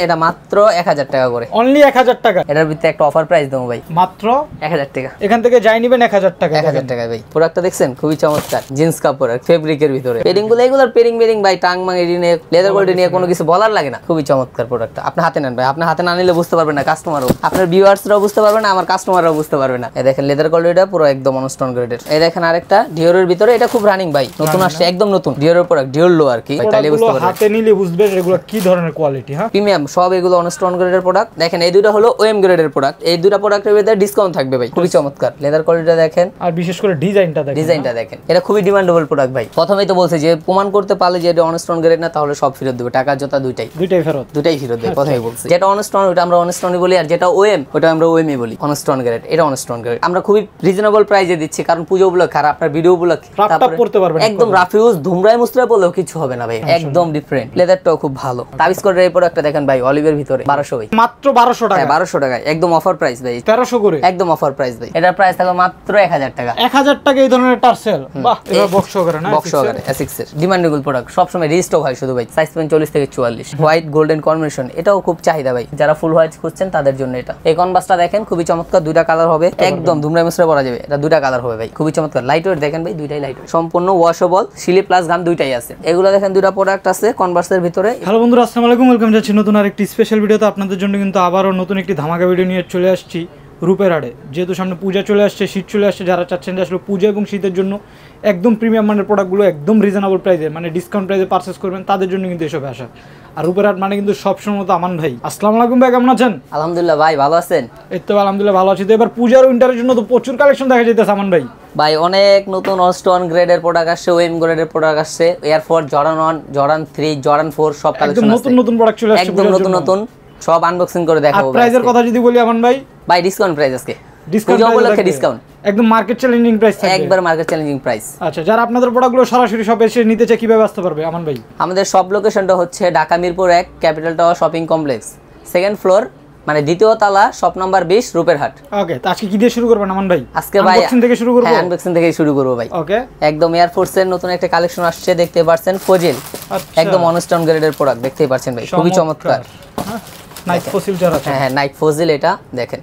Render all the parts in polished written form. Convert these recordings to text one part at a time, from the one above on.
এটা মাত্র 1000 টাকা করে, অনলি 1000 টাকা। এটার ভিতরে একটা অফার প্রাইস দেবো ভাই, মাত্র 1000 টাকা। এখান থেকে যাই নেবেন 1000 টাকা। 1000 টাকা ভাই। প্রোডাক্টটা দেখছেন খুবই চমৎকার, জিন্স কাপড়ের ফেব্রিকের ভিতরে পেডিং গুলো, এগুলোর পেডিং ভাই টাং মাং এডি নিয়ে লেদার কোয়ালিটি নিয়ে কোনো কিছু বলার লাগে না, খুবই চমৎকার প্রোডাক্টটা। আপনি হাতে নেন ভাই, আপনি হাতে না নিলে বুঝতে পারবেন না, কাস্টমারও আপনার ভিউয়ার্সরাও বুঝতে পারবে না, আমার কাস্টমাররাও বুঝতে পারবে না। এই দেখেন লেদার কোয়ালিটিটা পুরো একদম অনস্টোন গ্রেডের। এই দেখেন আরেকটা ডিওরের ভিতরে, এটা খুব রানিং ভাই, নতুন আসছে, একদম নতুন ডিওরের প্রোডাক্ট, ডিওর লো আর কি, তাইলে বুঝতে পারবেন। হাতে নিলে বুঝবেন এগুলো কি ধরনের কোয়ালিটি। হ্যাঁ, প্রিমিয়াম সব, এগুলো অনস্টোন গ্রেডের প্রোডাক্ট। দেখেন এই দুটো হলো ওএম গ্রেডের প্রোডাক্ট, এই দুটো প্রোডাক্টের ভিতরে ডিসকাউন্ট থাকবে ভাই, খুবই চমৎকার। লেদার কোয়ালিটিটা দেখেন, আর বিশেষ করে ডিজাইনটা দেখেন, এটা খুবই ডিমান্ডেবল প্রোডাক্ট ভাই। প্রথমেই তো বলছে যে প্রমাণ করতে পারলে যে এটা অনস্টোন গ্রেড না, তাহলে সব ফেরত দেবে, টাকা জোতা দুটাই ফেরত দেবে। প্রথমেই বলছে যেটা অনস্টোন ওটা আমরা অনস্টোনই বলি, আর যেটা ওএম ওটা আমরা ওএমই বলি। অনস্টোন গ্রেড, এটা অনস্টোন গ্রেড আমরা খুবই রিজনেবল প্রাইসে দিচ্ছি, কারণ পুজো উপলক্ষে আর আপনার ভিডিও উপলক্ষে একদম রাফ ইউজ ধুমরাই মুসরা বলেও কিছু হবে না ভাই, একদম ডিফারেন্ট। লেদারটাও খুব ভালো। তাবিজ করে এই প্রোডাক্টটা দেখেন ভাই, অলিভের ভিতরে 1200 ভাই, মাত্র 1200 টাকা। 1200 টাকায় একদম অফার প্রাইস ভাই, 1300 করে একদম অফার প্রাইস ভাই। এটার প্রাইস থাকবে মাত্র 1000 টাকা। 1000 টাকা এই ধরনের টার্সেল, বাহ, এটা বক্স করে না, বক্স করে এসিক্স এর ডিমান্ডেবল প্রোডাক্ট, সব সময় রিস্টক হয় শুধু ভাই। সাইজ 40 থেকে 44, হোয়াইট গোল্ডেন কম্বিনেশন, এটাও খুব চাহিদা ভাই, যারা ফুল হোয়াইট খুঁজছেন তাদের জন্য এটা। এই কনভার্সটা দেখেন খুবই চমৎকার, দুইটা কালার হবে, একদম ধুমরাই মুসরা পরা যাবে, এটা দুইটা কালার হবে ভাই, খুবই চমৎকার। লাইট ওয়েট দেখেন ভাই, দুইটাই লাইট ওয়েট, সম্পূর্ণ ওয়াশেবল, সিলি প্লাস গাম দুইটাই আছে। এগুলো দেখেন দুইটা প্রোডাক্ট আছে কনভার্সের ভিতরে। হ্যালো বন্ধুরা, আসসালামু আলাইকুম, ওয়েলকাম যাচ্ছি নতুন আরেকটি স্পেশাল ভিডিওতে। আপনাদের জন্য কিন্তু আবারও নতুন একটি ধামাকা ভিডিও নিয়ে চলে আসছি রূপের হাটে। যেহেতু সামনে পূজা চলে আসছে, শীত চলে আসছে, যারা চাচ্ছেন যে আসলে পূজা এবং শীতের জন্য একদম প্রিমিয়াম মানের প্রোডাক্টগুলো একদম রিজনেবল প্রাইসে, মানে ডিসকাউন্ট প্রাইসে পারচেস করবেন, তাদের জন্য কিন্তু এসব আসা। আর রূপের হাট মানে কিন্তু সবসময় মতো আমান ভাই। আসসালামু আলাইকুম ভাই, কেমন আছেন? আলহামদুলিল্লাহ ভাই, ভালো আছেন? এই তো আলহামদুলিল্লাহ ভালো আছি। তো এবার পূজার উইন্টারের জন্য তো প্রচুর কালেকশন দেখা যাইতেছে আমান ভাই। ভাই অনেক নতুন অনস্টোন গ্রেডের প্রোডাক্ট আসছে, ওএম গ্রেডের প্রোডাক্ট আসছে, এয়ারফোর্স, জর্ডান 1, জর্ডান 3, জর্ডান 4 সব কালেকশন আছে, নতুন প্রোডাক্ট চলে আসছে, একদম নতুন সব আনবক্সিং করে দেখাবো। আর প্রাইসের কথা যদি বলি আমান ভাই, ডিসকাউন্ট প্রাইস আজকে, ডিসকাউন্ট একদম মার্কেট চ্যালেঞ্জিং প্রাইস থাকবে, একবার মার্কেট চ্যালেঞ্জিং প্রাইস। আচ্ছা, যারা আপনাদের প্রোডাক্টগুলো সরাসরি শপে এসে নিতে চায় কিভাবে আসতে পারবে আমান ভাই? আমাদের সব লোকেশনটা হচ্ছে Dhaka Mirpur 1 capital tower shopping complex, second floor, মানে দ্বিতীয় তলা, শপ নাম্বার 20, রূপের হাট। ওকে, তো আজকে কি দিয়ে শুরু করবেন আমান ভাই? আজকে ভাই আনবক্সিং থেকে শুরু করব। হ্যাঁ, আনবক্সিং থেকে শুরু করব ভাই। ওকে, একদম এয়ারফোর্স এর নতুন একটা কালেকশন আসছে, দেখতে পাচ্ছেন ফজিল, একদম অনস্টোন গ্রেডের প্রোডাক্ট, দেখতেই পাচ্ছেন ভাই, খুবই চমৎকার। নাইট ফসিল যারা আছে, হ্যাঁ নাইট ফজিল, এটা দেখেন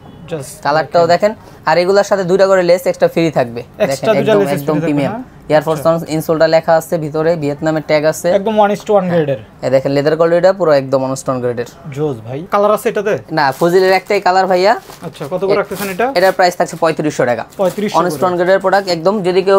কালারটাও দেখেন, আর এগুলোর সাথে দুইটা করে লেস এক্সট্রা ফ্রি থাকবে, দেখেন একদম প্রিমিয়াম। এয়ারফোর্স ইনসোলটা লেখা আছে ভিতরে, ভিয়েতনামের ট্যাগ আছে, একদম 1:1 গ্রেডের। এই দেখেন লেদার কোয়ালিটিটা পুরো একদম অনস্টোন গ্রেডের। জোস ভাই, কালার আছে এটাতে? না, ফজিলের একটাই কালার ভাইয়া। আচ্ছা, কত করে রাখতেছেন এটা? এটার প্রাইস থাকছে 3500 টাকা। 3500 অনস্টোন গ্রেডের প্রোডাক্ট, একদম যদি কেউ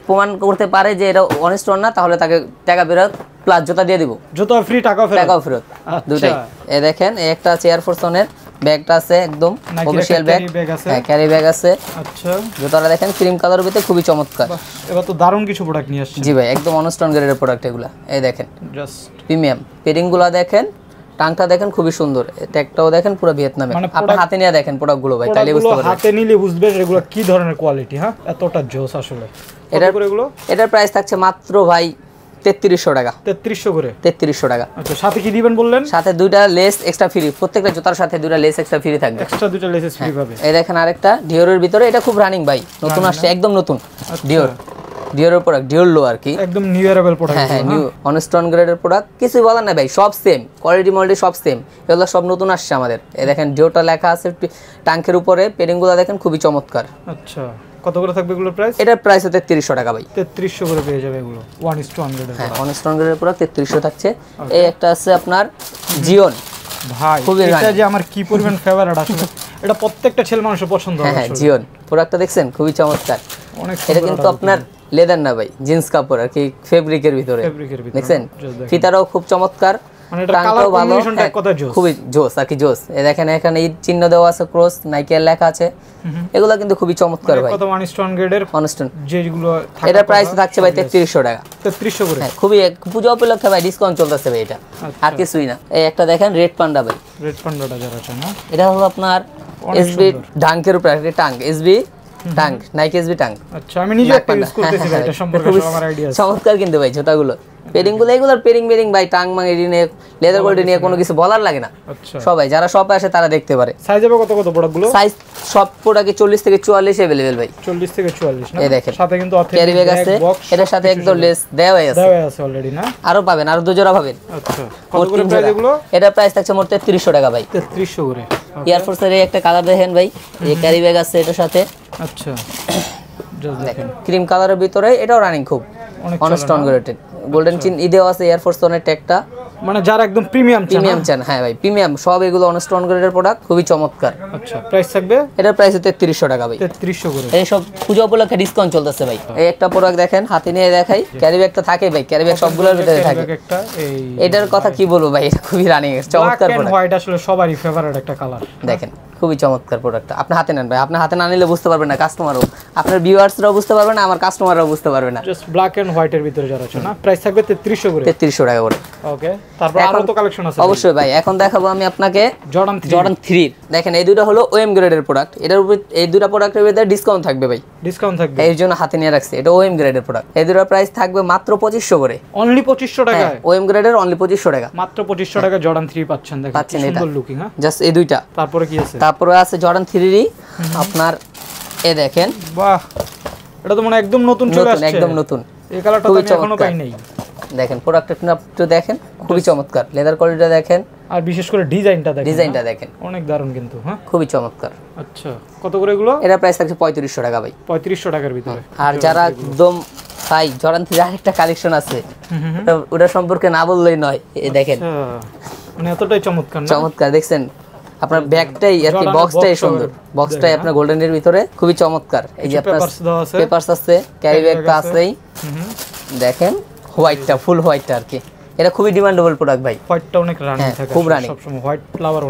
প্রমাণ করতে পারে যে এটা অনস্টোন না, তাহলে তাকে টাকা ফেরত প্লাস জুতা দিয়ে দিব, জুতা ফ্রি, টাকাও ফেরত, দুটাই। এই দেখেন এই একটা আছে এয়ারফোর্সনের ব্যাগটা আছে, একদম অফিশিয়াল ব্যাগ, হ্যাঁ ক্যারি ব্যাগ আছে। আচ্ছা, জুতাটা দেখেন ক্রিম কালারের ভিতরে, খুবই চমৎকার। এবার তো দারুণ কিছু প্রোডাক্ট নিয়ে আসছে। জি ভাই, একদম অনস্টোন গ্রেডের প্রোডাক্ট এগুলা। এই দেখেন জাস্ট প্রিমিয়াম, পেডিংগুলো দেখেন, টাংটা দেখেন খুবই সুন্দর, ট্যাগটাও দেখেন পুরো ভিয়েতনামে। আপনি হাতে নিয়ে দেখেন প্রোডাক্টগুলো ভাই, তাইলে বুঝতে পারবেন, হাতে নিলে বুঝবেন এগুলো কি ধরনের কোয়ালিটি। হ্যাঁ, এতটা জোস আসলে। এটার প্রাইস থাকছে মাত্র ভাই 3300 টাকা। 3300 করে, 3300 টাকা। আচ্ছা, সাথে কি দিবেন বললেন? সাথে দুইটা লেস এক্সট্রা ফ্রি, প্রত্যেকটা জুতার সাথে দুইটা লেস এক্সট্রা ফ্রি থাকবে, এক্সট্রা দুইটা লেস ফ্রি পাবে। এই দেখেন আরেকটা ডিওরের ভিতরে, এটা খুব রানিং ভাই, নতুন আসছে, একদম নতুন ডিওরের প্রোডাক্ট, ডিওর লো আর কি, একদম নিউ অ্যারাইভাল প্রোডাক্ট। হ্যাঁ নিউ অনস্টোন গ্রেডের প্রোডাক্ট, কিছু বলার না ভাই, সব সেম কোয়ালিটি, মডেল সব সেম, এগুলো সব নতুন আসছে আমাদের। এই দেখেন ডিওটা লেখা আছে টাঙ্কের উপরে, পেডিংগুলো দেখেন খুবই চমৎকার। আচ্ছা, কত করে থাকবে এগুলোর প্রাইস? এটার প্রাইস 3300 টাকা ভাই। 3300 করে পেয়ে যাবে এগুলো 1:1 গ্রেডের। হ্যাঁ, অনস্টোন গ্রেডের প্রোডাক্ট 3300 থাকছে। এই একটা আছে আপনার জিওন ভাই, এটা যে আমার কি পরিমাণ ফেভারিট আসলে, এটা প্রত্যেকটা ছেলে মানুষের পছন্দ হয়। হ্যাঁ, জিওন প্রোডাক্টটা দেখছেন খুবই চমৎকার, অনেক। এটা কিন্তু আপনার লেদার না ভাই, জিন্স কাপড় আর কি, ফেব্রিকের ভিতরে দেখছেন, ফিতাটাও খুব চমৎকার, মানে এটা কালার কম্বিনেশনটা কত জোস, খুবই জোস আর কি, জোস। এই দেখেন এখানে এই চিহ্ন দেওয়া আছে, ক্রস, নাইকের লেখা আছে, এগুলো কিন্তু খুবই চমৎকার ভাই। কত 1:1 গ্রেডের অনস্টোন যেগুলো, এটা প্রাইস থাকছে ভাই 3300 টাকা। 3300 করে, হ্যাঁ, খুবই পূজা উপলক্ষে ভাই ডিসকাউন্ট চলতেছে ভাই, এটা আর কিছুই না। এই একটা দেখেন রেড পান্ডা ভাই, রেড পান্ডাটা যারা আছে না, এটা হলো আপনার এসবি ডাঙ্কের উপরে একটা tongue, SB tongue Nike SB tongue. আচ্ছা আমি নিজে একটা ইউজ করতেছি ভাই, এটা সম্পর্কে আমার আইডিয়া আছে। চমৎকার কিন্তু ভাই জুতাগুলো, পেরিং গুলো এগুলোর পেরিং ভাই, টাং মাং এডি নিয়ে লেদার কোয়ালিটি নিয়ে কোনো কিছু বলার লাগে না। আচ্ছা সবাই যারা শপে আসে তারা দেখতে পারে। সাইজ হবে কত কত প্রোডাক্টগুলো? সাইজ সব প্রোডাক্টে 40 থেকে 44 अवेलेबल ভাই। 40 থেকে 44 না? এই দেখেন সাথে কিন্তু ক্যারি ব্যাগ আছে, এটার সাথে একদম লেস দেওয়া আছে অলরেডি না? আরো পাবেন, আরো 2 জোড়া পাবেন। আচ্ছা কত করে প্রাইস এগুলো? এটা প্রাইস থাকছে মোট 3300 টাকা ভাই। 3300 করে। এয়ারফোর্স এর একটা কালার দেখেন ভাই, এই ক্যারি ব্যাগ আছে এটার সাথে। আচ্ছা জাস্ট দেখেন ক্রিম কালারের ভিতরে, এটাও রানিং খুব অনস্টন গ্রেডেড, গোল্ডেন চিন ইদেও আছে এয়ারফোর্স ওনের ট্যাগটা, মানে যারা একদম প্রিমিয়াম চান। হ্যাঁ ভাই প্রিমিয়াম সব এগুলো অনস্টন গ্রেডের প্রোডাক্ট, খুবই চমৎকার। আচ্ছা প্রাইস থাকবে? এটার প্রাইস 3300 টাকা ভাই। 3300 করে। এই সব পূজা উপলক্ষে ডিসকাউন্ট চলতেছে ভাই। এই একটা প্রোডাক্ট দেখেন, হাতে নিয়ে দেখাই, ক্যারি ব্যাগটা থাকে ভাই, ক্যারি ব্যাগ সবগুলোর ভিতরে থাকে। এটার কথা কি বলবো ভাই, এটা খুবই রানিং চমৎকার প্রোডাক্ট। হোয়াইট আসলে সবারই ফেভারিট একটা কালার। দেখেন খুবই চমৎকার প্রোডাক্ট, আপনি হাতে নেন ভাই, আপনি হাতে না নিলে বুঝতে পারবেন না, কাস্টমারও, আপনার ভিউয়ার্সরাও বুঝতে পারবে না, আমার কাস্টমাররাও বুঝতে পারবে না। জাস্ট ব্ল্যাক এন্ড হোয়াইটের ভিতরে যারা আছে না, প্রাইস থাকবে 3300 করে। 3300 টাকা করে। ওকে তারপর আরো তো কালেকশন আছে অবশ্যই ভাই। এখন দেখাবো আমি আপনাকে জর্ডান 3। দেখেন এই দুটো হলো ওএম গ্রেডের প্রোডাক্ট, এটার উপর এই দুটো প্রোডাক্টের ভিতরে ডিসকাউন্ট থাকবে ভাই। ডিসকাউন্ট থাকবে, এর জন্য হাতে নিয়ে রাখছি। এটা ওএম গ্রেডের প্রোডাক্ট, এই দুটোর প্রাইস থাকবে মাত্র 2500 করে। অনলি 2500 টাকায়? ওএম গ্রেডের অনলি 2500 টাকা, মাত্র 2500 টাকা জর্ডান 3 পাচ্ছেন। দেখেন পাচ্ছেন, এটা সুন্দর লুকিং। হ্যাঁ জাস্ট এই দুইটা। তারপরে কি আছে? তারপরে আছে জর্ডান 3 আপনার, এই দেখেন বাহ, এটা তো মানে একদম নতুন চলে আসছে, একদম নতুন। এই কালারটা তো আমি এখনো পাই নাই। দেখেন প্রোডাক্টটা একটু দেখেন, খুবই চমৎকার, লেদার কোয়ালিটিটা দেখেন, আর বিশেষ করে ডিজাইনটা দেখেন অনেক দারুণ কিন্তু। হ্যাঁ খুবই চমৎকার। আচ্ছা কত করে এগুলো? এটা প্রাইস থাকছে 3500 টাকা ভাই। 3500 টাকার ভিতরে। আর যারা একদম চাই জর্ডান 3 আরেকটা কালেকশন আছে, ওটা সম্পর্কে না বললেই নয়। এই দেখেন মানে এতটাই চমৎকার না? চমৎকার দেখছেন, আপনার ব্যাগটাই আর কি, বক্সটাই সুন্দর, বক্সটাই আপনার গোল্ডেনের ভিতরে খুবই চমৎকার। এই যে আপনার পেপারস আছে, ক্যারি ব্যাগটা আছেই, দেখেন হোয়াইটটা, ফুল হোয়াইটটা আর কি, এটা খুবই ডিমান্ডেবল প্রোডাক্ট ভাই। হোয়াইটটা অনেক রানিং থাকে, খুব রানিং সব সময় হোয়াইট ফ্লাওয়ার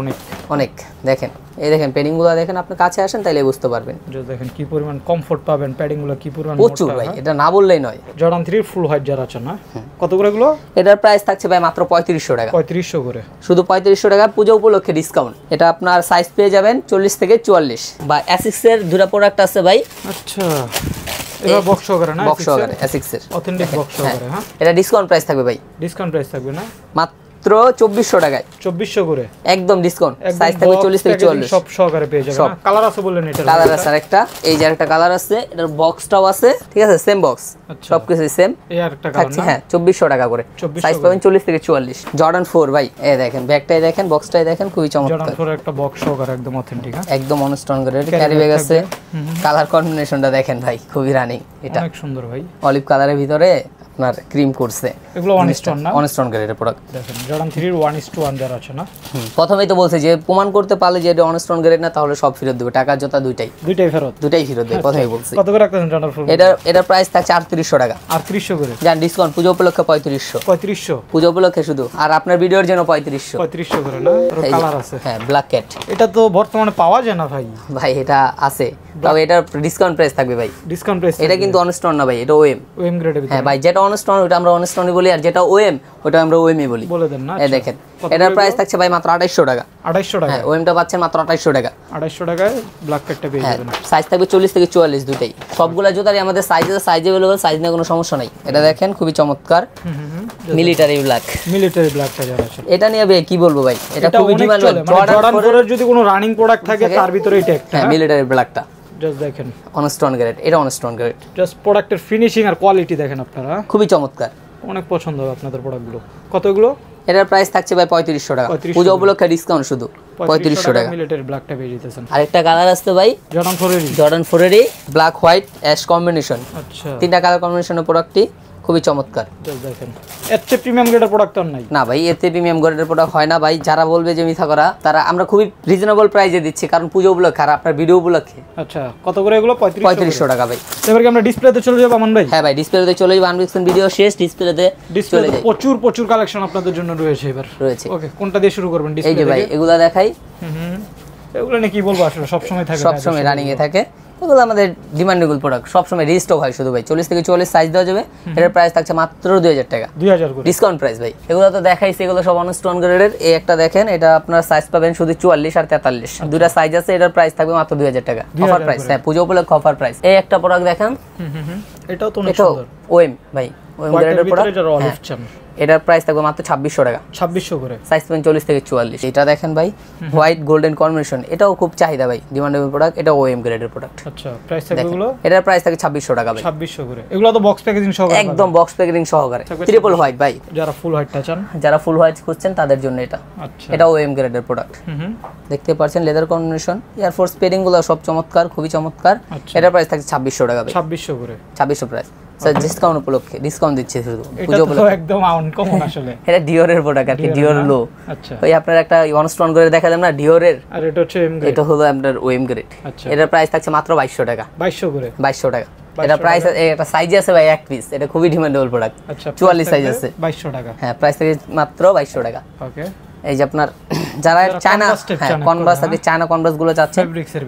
অনেক। দেখেন এই দেখেন প্যাডিংগুলো দেখেন, আপনি কাছে আসেন তাইলে বুঝতে পারবেন। দেখেন কি পরিমাণ কমফোর্ট পাবেন, প্যাডিংগুলো কি পরিমাণ প্রচুর ভাই, এটা না বললেই নয়। জর্ডান 3 ফুল হোয়াইট যারা আছে না, কত করে এগুলো? এটার প্রাইস থাকছে ভাই মাত্র 3500 টাকা। 3500 করে, শুধু 3500 টাকা, পূজা উপলক্ষে ডিসকাউন্ট। এটা আপনার সাইজ পেয়ে যাবেন 40 থেকে 44। বা অ্যাসিক্স এর দুটো প্রোডাক্ট আছে ভাই। আচ্ছা এটা বক্স সহকারে না? বক্স সহকারে অ্যাসিক্স এর অথেন্টিক বক্স সহকারে। হ্যাঁ এটা ডিসকাউন্ট প্রাইস থাকবে ভাই। ডিসকাউন্ট প্রাইস থাকবে না? মাত্র 2400 টাকায়। 2400 করে একদম ডিসকাউন্ট, সাইজ থাকবে 40 থেকে 44, সব সহকারে পেয়ে যাবেন। কালার আছে বললেন? এটা কালার আছে আরেকটা, এই যে আরেকটা কালার আছে, এটার বক্সটাও আছে, ঠিক আছে সেম বক্স, সবকিছু সেম। এই আরেকটা কালার না? হ্যাঁ 2400 টাকা করে, সাইজ পাবেন 40 থেকে 44। জর্ডান 4 ভাই, এই দেখেন ব্যাগটাই দেখেন, বক্সটাই দেখেন, খুবই চমৎকার। জর্ডান 4 একটা বক্স সহকারে একদম অথেন্টিক। হ্যাঁ একদম অনস্টন গ্রেড, ক্যারি ব্যাগ আছে, কালার কম্বিনেশনটা দেখেন ভাই, খুবই রানিং। এটা অনেক সুন্দর ভাই, অলিভ কালারের ভিতরে আপনার ক্রিম করছে। এগুলো 1:1 না? 1:1 গ্রেডের প্রোডাক্ট। দেখেন জর্ডান 3 এর 1:1 যারা আছে না, প্রথমেই তো বলছে যে প্রমাণ করতে পারলে যে এটা 1:1 গ্রেড না, তাহলে সব ফেরত দেবে, টাকা জোতা দুইটাই ফেরত দেবে। প্রথমেই বলছি। কত করে রাখতেছেন জর্ডান 4? এটা প্রাইস থাকছে 3800 টাকা। 3800 করে জান ডিসকাউন্ট, পূজা উপলক্ষে 3500 পূজা উপলক্ষে শুধু, আর আপনার ভিডিওর জন্য 3500 করে না? কালার আছে, হ্যাঁ ব্ল্যাক ক্যাট। এটা তো বর্তমানে পাওয়া যায় না ভাই। এটা আছে, তবে এটা ডিসকাউন্ট প্রাইস থাকবে ভাই। ডিসকাউন্ট প্রাইস এটা কিন্তু অনস্টন না ভাই, এটা ওএম গ্রেডের ভিতরে। হ্যাঁ ভাই, যেটা অনস্টন ওটা আমরা অনস্টনই বলি, আর যেটা ওএম ওটা আমরা ওএমই বলি। বলে দেন না? এই দেখেন এটার প্রাইস থাকছে ভাই মাত্র 2800 টাকা। 2800 টাকা? হ্যাঁ ওএমটা পাচ্ছেন মাত্র 2800 টাকা। 2800 টাকায় ব্ল্যাক ক্যাটটা পেয়ে যাবেন। সাইজ থাকবে 40 থেকে 44 দুটেই। সবগুলা জুতারই আমাদের সাইজ अवेलेबल, সাইজ নিয়ে কোনো সমস্যা নাই। এটা দেখেন খুবই চমৎকার, মিলিটারি ব্ল্যাকটা যারা আছে, এটা নিয়ে ভাই কি বলবো ভাই, এটা খুবই ডিমান্ড। জর্ডান 4 এর যদি কোনো রানিং প্রোডাক্ট থাকে তার ভিতরে এটা একটা। হ্যাঁ মিলিটারি ব্ল্যাকটা জাস্ট দেখেন, অনস্টন গ্রেড, এটা অনস্টন গ্রেড। জাস্ট প্রোডাক্টের ফিনিশিং আর কোয়ালিটি দেখেন আপনারা, খুবই চমৎকার, অনেক পছন্দ হবে আপনাদের প্রোডাক্টগুলো। কত এগুলো? এটার প্রাইস থাকছে ভাই 3500 টাকা, পূজা উপলক্ষে ডিসকাউন্ট শুধু 3500 টাকা। মিলিটারি ব্ল্যাকটা পেয়ে যেতেছেন। আরেকটা কালার আছে ভাই জর্ডান 4 এর ব্ল্যাক হোয়াইট অ্যাশ কম্বিনেশন। আচ্ছা তিনটা কালার কম্বিনেশনের প্রোডাক্টটি খুবই চমৎকার। দেখেন এতে প্রিমিয়াম গ্রেডের প্রোডাক্ট আর নাই না ভাই, এতে প্রিমিয়াম গ্রেডের প্রোডাক্ট হয় না ভাই। যারা বলবে যে মিথ্যা করা, তারা আমরা খুবই রিজনেবল প্রাইসে দিচ্ছি, কারণ পূজা উপলক্ষে আর আপনার ভিডিও উপলক্ষে। আচ্ছা কত করে এগুলো? 3500 টাকা ভাই। এবার কি আমরা ডিসপ্লেতে চলে যাব আমান ভাই? হ্যাঁ ভাই ডিসপ্লেতে চলে যাব, আনবক্সিং ভিডিও শেষ, ডিসপ্লেতে চলে যাই। প্রচুর কালেকশন আপনাদের জন্য রয়েছে এবার। ওকে কোনটা দিয়ে শুরু করবেন? এই যে ভাই এগুলা দেখাই। এগুলো নিয়ে কি বলবো, আসলে সব সময় থাকে, সব সময় রানিং এ থাকে। ওগুলো আমাদের ডিমান্ডেবল প্রোডাক্ট, সবসময় রিস্টক হয় শুধু ভাই। 40 থেকে 44 সাইজ দেওয়া যাবে, এটার প্রাইস থাকছে মাত্র 2000 টাকা, 2000 করে ডিসকাউন্ট প্রাইস ভাই। এগুলো তো দেখাইছি, এগুলো সব অনস্টোন গ্রেডের। এই একটা দেখেন, এটা আপনার সাইজ পাবেন শুধু 44 আর 43, দুটা সাইজ আছে, এটার প্রাইস থাকবে মাত্র 2000 টাকা, অফার প্রাইস। হ্যাঁ, পূজা উপলক্ষে অফার প্রাইস। এই একটা প্রোডাক্ট দেখেন, এটাও তো অনেক সুন্দর, ওএম ভাই, ওএম গ্রেডের প্রোডাক্ট। এটার প্রাইস থাকবে মাত্র 2600 টাকা, 2600 করে, সাইজ পাবেন 40 থেকে 44। এটা দেখেন ভাই, হোয়াইট গোল্ডেন কম্বিনেশন, এটাও খুব চাহিদা ভাই, ডিমান্ডেবল প্রোডাক্ট, এটা ওএম গ্রেডের প্রোডাক্ট। আচ্ছা, প্রাইস থাকবে এগুলো, এটার প্রাইস থাকে 2600 টাকা ভাই, 2600 করে। এগুলো তো বক্স প্যাকেজিং সহকারে, একদম বক্স প্যাকেজিং সহকারে, ট্রিপল হোয়াইট ভাই। যারা ফুল হোয়াইটটা চান, যারা ফুল হোয়াইট খুঁজছেন তাদের জন্য এটা। আচ্ছা, এটা ওএম গ্রেডের প্রোডাক্ট, দেখতে পাচ্ছেন লেদার কম্বিনেশন, এয়ারফোর্স পেডিং গুলো সব চমৎকার, খুবই চমৎকার। এটার প্রাইস থাকে 2600 টাকা ভাই, 2600 করে, 2600 প্রাইস। স্যার ডিসকাউন্ট উপলক্ষে ডিসকাউন্ট দিচ্ছে শুধু পুজো উপলক্ষে, একদম আনকমন আসলে। এটা ডিওরের প্রোডাক্ট আর কি, ডিওর লো। আচ্ছা, ওই আপনার একটা অনস্টোন করে দেখালাম না ডিওরের, আর এটা হচ্ছে এম গ্রেড, এটা হলো আপনার ওএম গ্রেড। আচ্ছা, এটার প্রাইস থাকছে মাত্র 2200 টাকা, 2200 করে, 2200 টাকা। এটা প্রাইস, এটা সাইজ আছে ভাই এক পিস, এটা খুবই ডিমান্ডেবল প্রোডাক্ট। আচ্ছা, 44 সাইজ আছে, 2200 টাকা। হ্যাঁ, প্রাইস থেকে মাত্র 2200 টাকা। ওকে, এই যে আপনার যারা চায়না কনভার্স আর কি, চায়না কনভার্স গুলো চাচ্ছে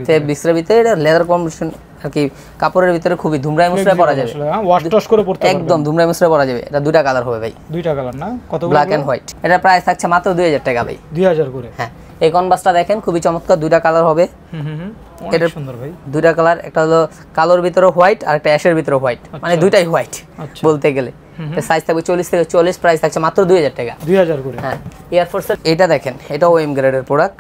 ফেব্রিক্সের ভিতরে, এটা লেদার কম্বিনেশন আর কি, কাপড়ের ভিতরে খুবই ধুমরাই মুসরাই পরা যাবে, ওয়াশ টস করে পরতে পারবেন, একদম ধুমরাই মুসরাই পরা যাবে। এটা দুইটা কালার হবে ভাই, দুইটা কালার না, কত? Black and white. এটা প্রাইস থাকছে মাত্র 2000 টাকা ভাই, 2000 করে। হ্যাঁ, এই কনভার্সটা দেখেন খুবই চমৎকার, দুইটা কালার হবে, অনেক সুন্দর ভাই, দুইটা কালার, একটা হলো কালোর ভিতরে হোয়াইট আর একটা অ্যাশের ভিতরে হোয়াইট, মানে দুইটাই হোয়াইট বলতে গেলে। সাইজ থাকবে 40 থেকে 44, প্রাইস থাকছে মাত্র 2000 টাকা, 2000 করে। হ্যাঁ, এয়ারফোর্সের এটা দেখেন, এটা ওএম গ্রেডের প্রোডাক্ট,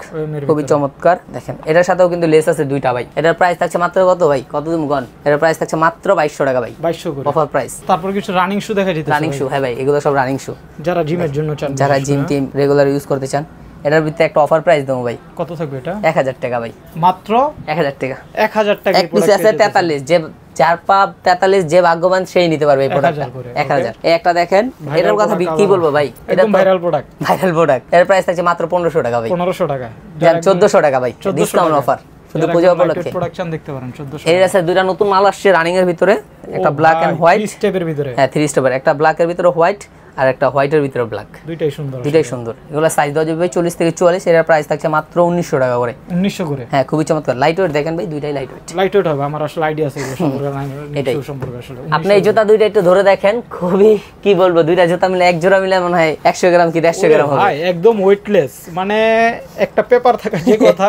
খুবই চমৎকার। দেখেন এটার সাথেও কিন্তু লেস আছে দুইটা ভাই। এটার প্রাইস থাকছে মাত্র কত ভাই, কত দিন গন? এটার প্রাইস থাকছে মাত্র 2200 টাকা ভাই, 2200 করে, অফার প্রাইস। তারপর কিছু রানিং শু দেখা যেতে, রানিং শু, হ্যাঁ ভাই, এগুলো সব রানিং শু, যারা জিমের জন্য চান, যারা জিম টিম রেগুলার ইউজ করতে চান। এটার ভিতরে একটা অফার প্রাইস দেবো ভাই, কত থাকবে এটা? 1000 টাকা ভাই, মাত্র 1000 টাকা, 1000 টাকা। এক পিস আছে 43, যে চার পা 43, যে ভাগ্যবান সেই নিতে পারবে এই প্রোডাক্টটা, 1000। এই একটা দেখেন, এটার কথা কি বলবো ভাই, এটা ভাইরাল প্রোডাক্ট, ভাইরাল প্রোডাক্ট। এর প্রাইস থাকছে মাত্র 1500 টাকা ভাই, 1500 টাকা, 1400 টাকা ভাই, ডিসকাউন্ট অফার শুধু পূজা উপলক্ষে। প্রোডাকশন দেখতে পারেন 1400। এর আছে দুইটা নতুন মাল আসছে রানিং এর ভিতরে, একটা ব্ল্যাক এন্ড হোয়াইট স্টেপের ভিতরে, হ্যাঁ 3 স্টেপের, একটা ব্ল্যাক এর ভিতরে হোয়াইট আর একটা হোয়াইটের ভিতরে ব্ল্যাক, দুইটাই সুন্দর, দুইটাই সুন্দর। এগুলো সাইজ দেওয়া যাবে 40 থেকে 44, এর প্রাইস থাকছে মাত্র 1900 টাকা করে, 1900 করে। হ্যাঁ, খুবই চমৎকার, লাইট ওয়েট দেখেন ভাই, দুইটাই লাইট ওয়েট, লাইট ওয়েট হবে। আমার আসলে আইডিয়া আছে এগুলো সম্পর্কে আসলে। আপনি এই জুতা দুইটা একটু ধরে দেখেন, খুবই কি বলবো, দুইটা জুতা মিলে এক জোড়া মিলে মনে হয় 100 গ্রাম কি 150 গ্রাম হবে ভাই, একদম ওয়েটলেস, মানে একটা পেপার থাকা যে কথা,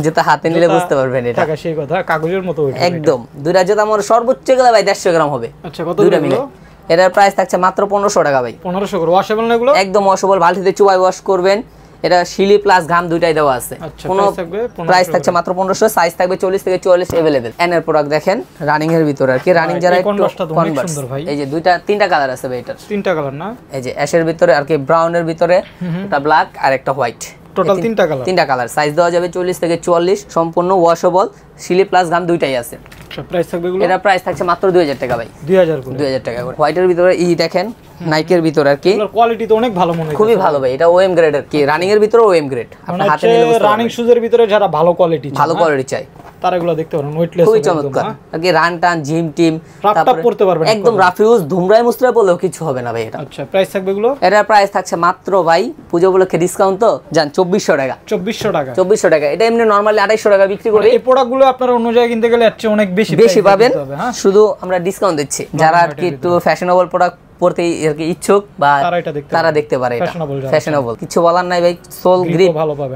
জুতা হাতে নিলে বুঝতে পারবেন এটা থাকা সেই কথা, কাগজের মতো ওয়েট একদম। দুইটা জুতা আমার সর্বোচ্চ গেলে ভাই 150 গ্রাম হবে। আচ্ছা, কত দুইটা মিলে এটার প্রাইস থাকছে মাত্র 1500 টাকা ভাই, 1500 করে। ওয়াশেবল না এগুলো? একদম ওয়াশেবল, বালতিতে চুবাই ওয়াশ করবেন। এটা শিলি প্লাস ঘাম দুইটাই দেওয়া আছে। কোনো প্রাইস থাকছে মাত্র 1500, সাইজ থাকবে 40 থেকে 44 अवेलेबल। এন এর প্রোডাক্ট দেখেন রানিং এর ভিতর আর কি, রানিং যারা একটু কনভার্স, এই যে তিনটা কালার আছে ভাই, এটার তিনটা কালার না, এই যে অ্যাশের ভিতরে আর কি, ব্রাউনের ভিতরে একটা ব্ল্যাক আর একটা হোয়াইট, টোটাল তিনটা কালার। সাইজ দেওয়া যাবে 40 থেকে 44, সম্পূর্ণ ওয়াশেবল, শিলি প্লাস ঘাম দুইটাই আছে। প্রাইস থাকবে এগুলো? এটা প্রাইস থাকছে মাত্র 2000 টাকা ভাই, 2000 টাকা করে। হোয়াইটের ভিতরে এই দেখেন নাইকের ভিতরে আর কি, কোয়ালিটি তো অনেক ভালো মনে হয়, খুবই ভালো ভাই। এটা ওএম গ্রেড আর কি, রানিং এর ভিতরে ওএম গ্রেড। আপনি হাতে নিলে বুঝতে পারবেন, রানিং শুজের ভিতরে যারা ভালো কোয়ালিটি চাই তারা এগুলো দেখতে পারেন, ওয়েটলেস, খুবই চমৎকার আর কি। রান টান জিম টিম তারপর পড়তে পারবেন, একদম রাফিউজ ধুমরাই মুসরাই বলেও কিছু হবে না ভাই এটা। আচ্ছা, প্রাইস থাকবে এগুলো? এটার প্রাইস থাকছে মাত্র ভাই পূজা উপলক্ষে ডিসকাউন্ট তো জান 2400 টাকা, 2400 টাকা, 2400 টাকা। এটা এমনি নরমালি 2800 টাকা বিক্রি করি। এই প্রোডাক্টগুলো আপনারা অন্য জায়গায় কিনতে গেলে এর চেয়ে অনেক বেশি পাবেন, শুধু আমরা ডিসকাউন্ট দিচ্ছি। যারা আর কি একটু ফ্যাশনেবল প্রোডাক্ট পড়তে আর কি ইচ্ছুক বা তারা দেখতে পারে, এটা ফ্যাশনেবল, কিছু বলার নাই ভাই। সোল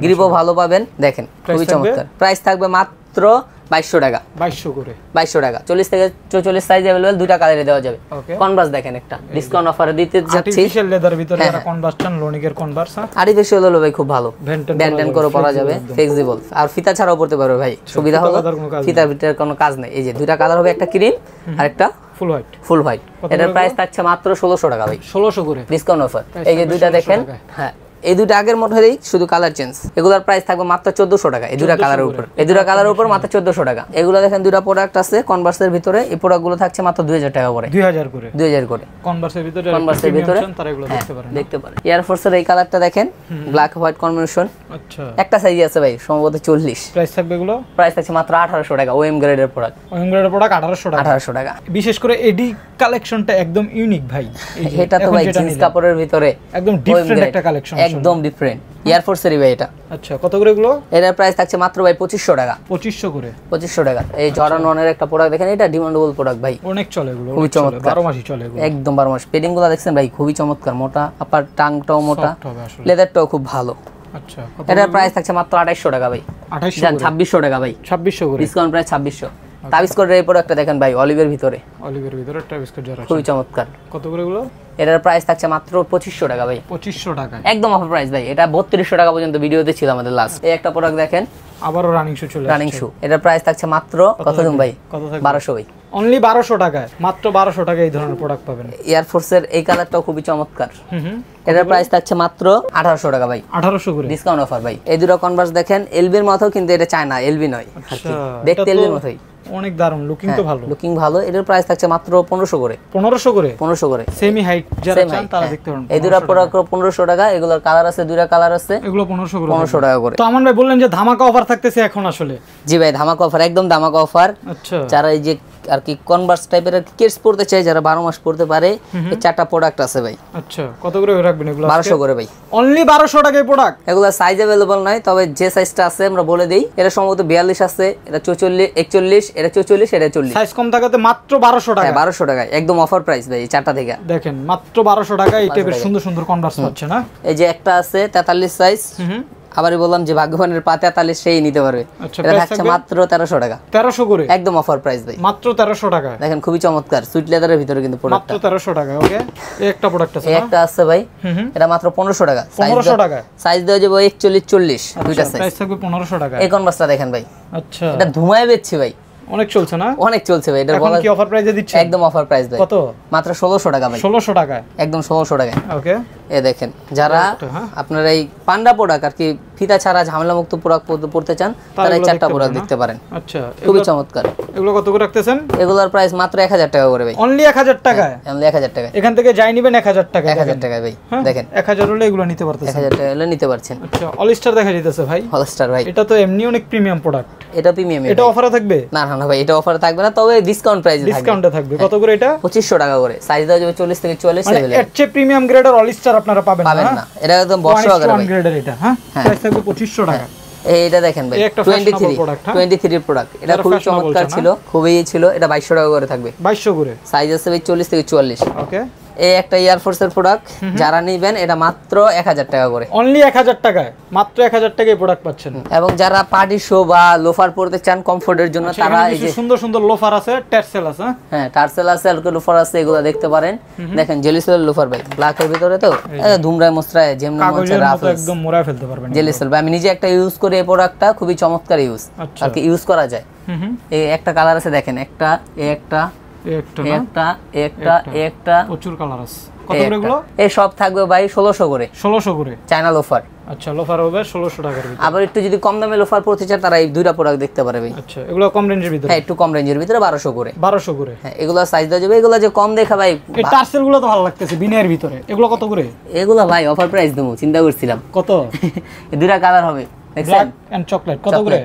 গ্রিপও ভালো পাবেন, দেখেন খুবই চমৎকার। প্রাইস থাকবে মাত্র 2200 টাকা, 2200 টাকা। 40 থেকে 44 সাইজ अवेलेबल, দুইটা কালারে দেওয়া যাবে। কনভার্স দেখেন, একটা ডিসকাউন্ট অফারে দিতে যাচ্ছি। আর্টিফিশিয়াল লেদার ভিতরে যারা কনভার্স চান, লোনিকের কনভার্স, আর্টিফিশিয়াল হলো ভাই খুব ভালো, ব্যান্ডেন করে পরা যাবে, ফ্লেক্সিবল, আর ফিতা ছাড়াও পড়তে পারবে ভাই। সুবিধা হলো ফিতার ভিতরে কোনো কাজ নেই। এই যে দুইটা কালার হবে, একটা ক্রিম আর একটা ফুল হোয়াইট। এটার প্রাইস থাকছে মাত্র 1600 টাকা ভাই, 1600 করে ডিসকাউন্ট অফার। এই যে দুইটা দেখেন, হ্যাঁ এই দুইটা আগের মডেলেই, শুধু কালার চেঞ্জ। এগুলোর প্রাইস থাকবে মাত্র 1400 টাকা, এই দুইটা কালারের উপর, এই দুইটা কালারের উপর মাত্র 1400 টাকা। এগুলো দেখেন দুইটা প্রোডাক্ট আছে কনভার্সের ভিতরে, এই প্রোডাক্টগুলো থাকছে মাত্র 2000 টাকা করে, 2000 করে কনভার্সের ভিতরে তারা এগুলো দেখতে পারেন। এয়ারফোর্সের এই কালারটা দেখেন, ব্ল্যাক হোয়াইট কম্বিনেশন। আচ্ছা, একটা সাইজ আছে ভাই, সম্ভবত 40। প্রাইস থাকবে এগুলো? প্রাইস থাকছে মাত্র 1800 টাকা, ওএম গ্রেডের প্রোডাক্ট, 1800 টাকা। বিশেষ করে এডি কালেকশনটা একদম ইউনিক ভাই। এটা তো ভাই জিন্স কাপড়ের ভিতরে একদম ডিফারেন্ট একটা কালেকশন, একদম ডিফারেন্ট এয়ারফোর্সেরই ভাই এটা। আচ্ছা কত করে এগুলো? এটার প্রাইস থাকছে মাত্র ভাই 2500 টাকা। 2500 করে? 2500 টাকা। এই জর্ডান 1 এর একটা প্রোডাক্ট দেখেন, এটা ডিমান্ডেবল প্রোডাক্ট ভাই, অনেক চলে এগুলো, খুবই চমৎকার, 12 মাসই চলে এগুলো, একদম 12 মাস। পেডিং গুলো দেখছেন ভাই, খুবই চমৎকার, মোটা, আপার টাংটাও মোটা, লেদারটাও খুব ভালো। আচ্ছা এটার প্রাইস থাকছে মাত্র 2800 টাকা ভাই। 2600 টাকা ভাই, 2600 করে ডিসকাউন্ট প্রাইস 2600। তাবিজ কোডের এই প্রোডাক্টটা দেখেন ভাই, অলিভের ভিতরে, অলিভের ভিতরে তাবিজ কোড যারা, খুবই চমৎকার। কত করে এগুলো? এটার প্রাইস থাকছে মাত্র 2500 টাকা ভাই। 2500 টাকা একদম অফার প্রাইস ভাই। এটা 3200 টাকা পর্যন্ত ভিডিওতে ছিল আমাদের লাস্ট। এই একটা প্রোডাক্ট দেখেন, আবারও রানিং শু চলে আসছে, রানিং শু। এটার প্রাইস থাকছে মাত্র কত দিন ভাই? কত থাকবে? 1200 ভাই, অনলি 1200 টাকায়, মাত্র 1200 টাকায় এই ধরনের প্রোডাক্ট পাবেন। এয়ারফোর্সের এই কালারটাও খুবই চমৎকার। এটার প্রাইস থাকছে মাত্র 1800 টাকা ভাই, 1800 করে ডিসকাউন্ট অফার ভাই। এই দুটো কনভার্স দেখেন, এলবির মতো, কিন্তু এটা চায়না, এলবি নয়, দেখতে এলবির মতোই, অনেক দারুণ, লুকিং তো ভালো, লুকিং ভালো। এটার প্রাইস থাকছে মাত্র 1500 করে, 1500 করে, 1500 করে। সেমি হাইট যারা চান তারা দেখতে পারেন। এই দুটো প্রোডাক্ট 1500 টাকা। এগুলোর কালার আছে, দুইটা কালার আছে, এগুলো 1500 করে, 1500 টাকা করে। তো আমান ভাই বললেন যে ধামাকা অফার থাকতেছে এখন আসলে? জি ভাই, ধামাকা অফার, একদম ধামাকা অফার। আচ্ছা যারা এই যে আর কি কনভার্স টাইপের কিডস পড়তে চায়, যারা 12 মাস পড়তে পারে, এই চারটা প্রোডাক্ট আছে ভাই। আচ্ছা কত করে রাখবেন এগুলো? 1200 করে ভাই, অনলি 1200 টাকায় প্রোডাক্ট। এগুলো সাইজ अवेलेबल নয়, তবে যে সাইজটা আছে আমরা বলে দেই। এটা সম্ভবত 42 আছে, এটা 44, 41, এটা 44, এটা 40। সাইজ কম থাকাতে মাত্র 1200 টাকা। হ্যাঁ 1200 টাকায়, একদম অফার প্রাইস ভাই এই চারটা থেকে। দেখেন মাত্র 1200 টাকা এই টাইপের সুন্দর সুন্দর কনভার্স পাচ্ছে না? এই যে একটা আছে 43 সাইজ, আবারই বললাম যে ভাগ্যবানের পা 43 সেই নিতে পারবে। এটা থাকছে মাত্র 1300 টাকা। 1300 করে, একদম অফার প্রাইস ভাই, মাত্র 1300 টাকা। দেখেন খুবই চমৎকার, সুইট লেদারের ভিতরে কিন্তু প্রোডাক্টটা, মাত্র 1300 টাকা। ওকে, এই একটা প্রোডাক্ট আছে, এই একটা আছে ভাই, এটা মাত্র 1500 টাকা। 1500 টাকা সাইজ দেওয়া যাবে 41, 40, দুইটা সাইজ, প্রাইস থাকবে 1500 টাকা। এই কনভার্সটা দেখেন ভাই, আচ্ছা এটা ধুমায় বেচছি ভাই, অনেক চলছে না? অনেক চলছে ভাই। এটা এখন কি অফার প্রাইসে দিচ্ছে? একদম অফার প্রাইস ভাই। কত? মাত্র 1600 টাকা ভাই, 1600 টাকায়, একদম 1600 টাকায়। ওকে, এই দেখেন, যারা আপনার এই পান্ডা প্রোডাক্ট আর কি ফিতা ছাড়া ঝামেলা মুক্ত প্রোডাক্ট পড়তে চান, তারা এই চারটা প্রোডাক্ট দেখতে পারেন। আচ্ছা খুবই চমৎকার। এগুলো কত করে রাখতেছেন? এগুলোর প্রাইস মাত্র 1000 টাকা করে ভাই, অনলি 1000 টাকায়, অনলি 1000 টাকা। এখান থেকে যাই নিবেন 1000 টাকা, 1000 টাকা ভাই। দেখেন 1000 হলে এগুলো নিতে পারতেছেন, 1000 টাকা হলে নিতে পারছেন। আচ্ছা অলস্টার দেখা যাইতেছে ভাই, হলস্টার ভাই, এটা তো এমনি অনেক প্রিমিয়াম প্রোডাক্ট। এটা প্রিমিয়াম, এটা অফারে থাকবে? না না না ভাই, এটা অফারে থাকবে না, তবে ডিসকাউন্ট প্রাইসে থাকবে। ডিসকাউন্টে থাকবে। কত করে এটা? 2500 টাকা করে। সাইজ দেওয়া যাবে 40 থেকে 44 মানে এর চেয়ে প্রিমিয়াম গ্রেডের অলস্টার আপনারা পাবেন না। এটা একদম বর্ষা আকারে ভাই, গ্রেডের এটা, হ্যাঁ প্রাইস থাকবে 2500 টাকা। এইটা দেখেন ভাই, 23 প্রোডাক্ট, এটা খুবই চমৎকার ছিল, খুবই ছিল। এটা 2200 টাকা করে থাকবে, 2200 করে। সাইজ আছে ভাই 40 থেকে 44। ওকে, এই একটা এয়ারফোর্সের প্রোডাক্ট, যারা নেবেন এটা মাত্র 1000 টাকা করে, অনলি 1000 টাকায়, মাত্র 1000 টাকায় প্রোডাক্ট পাচ্ছেন। এবং যারা পার্টি শো বা লোফার পরতে চান কমফোর্টের জন্য, তারা এই যে সুন্দর সুন্দর লোফার আছে, টার্সেল আছে, হ্যাঁ টার্সেল আছে, আর লোফার আছে, এগুলো দেখতে পারেন। দেখেন জেলিসেল লোফার ভাই, ব্ল্যাকের ভিতরে তো ধুমরায় মুসরায় যেমন মনে রাফ একদম মোড়া ফেলতে পারবেন। জেলিসেল ভাই, আমি নিজে একটা ইউজ করি এই প্রোডাক্টটা, খুবই চমৎকার ইউজ, আর কি ইউজ করা যায়। এই একটা কালার আছে দেখেন, একটা একটা একটা প্রচুর কালার আছে। কত করে এগুলো? এই সব থাকবে ভাই 1600 করে, 1600 করে চায়না লোফার। আচ্ছা লোফার হবে 1600 টাকার ভিতরে। আবার একটু যদি কম দামে লোফার পড়তে চান, তারা এই দুইটা প্রোডাক্ট দেখতে পারে ভাই। আচ্ছা এগুলো কম রেঞ্জের ভিতরে? হ্যাঁ একটু কম রেঞ্জের ভিতরে, 1200 করে। 1200 করে, হ্যাঁ এগুলো সাইজ দেওয়া যাবে। এগুলো যে কম দেখা ভাই, এই টার্সেল গুলো তো ভালো লাগতেছে বিনের ভিতরে, এগুলো কত করে? এগুলো ভাই অফার প্রাইস দেবো চিন্তা করছিলাম। কত? এই দুইটা কালার হবে, দেখছেন, ব্ল্যাক এন্ড চকলেট। কত করে?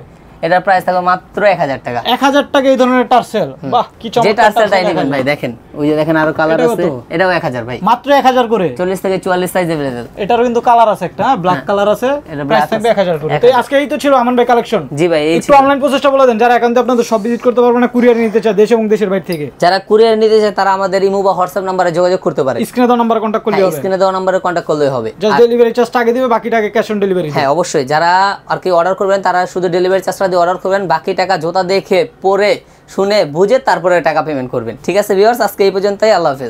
এটার প্রাইস থাকবে মাত্র 1000 টাকা। 1000 টাকা এই ধরনের টার্সেল, বাহ কি চমৎকার। যে টার্সেলটাই নেবেন ভাই, দেখেন ওই যে দেখেন আরো কালার আছে, এটাও 1000 ভাই, মাত্র 1000 করে, 40 থেকে 44 সাইজ अवेलेबल। এটারও কিন্তু কালার আছে, একটা ব্ল্যাক কালার আছে, প্রাইস থাকবে 1000 করে। তো আজকে এই তো ছিল আমান ভাই কালেকশন। জি ভাই, এই একটু অনলাইন প্রসেসটা বলে দেন, যারা একান্তে আপনাদের সব ভিজিট করতে পারবে না, কুরিয়ার নিতে চায় দেশ এবং দেশের বাইরে থেকে। যারা কুরিয়ার নিতে চায়, তারা আমাদের ইমো বা হোয়াটসঅ্যাপ নম্বরে যোগাযোগ করতে পারে। স্ক্রিনে দেওয়া নম্বরে কন্টাক্ট করলে হবে, স্ক্রিনে দেওয়া নম্বরে কন্টাক্ট করলেই হবে। জাস্ট ডেলিভারি চার্জটা আগে দিবে, বাকি টাকা ক্যাশ অন ডেলিভারি। হ্যাঁ অবশ্যই, যারা আর কি অর্ডার করবেন, তারা শুধু ডেলিভারি চার্জটা দিয়ে অর্ডার করবেন, বাকি টাকা জোতা দেখে পরে শুনে বুঝে তারপরে টাকা পেমেন্ট করবেন। ঠিক আছে ভিউয়ার্স, আজকে এই পর্যন্তই, আল্লাহ হাফেজ।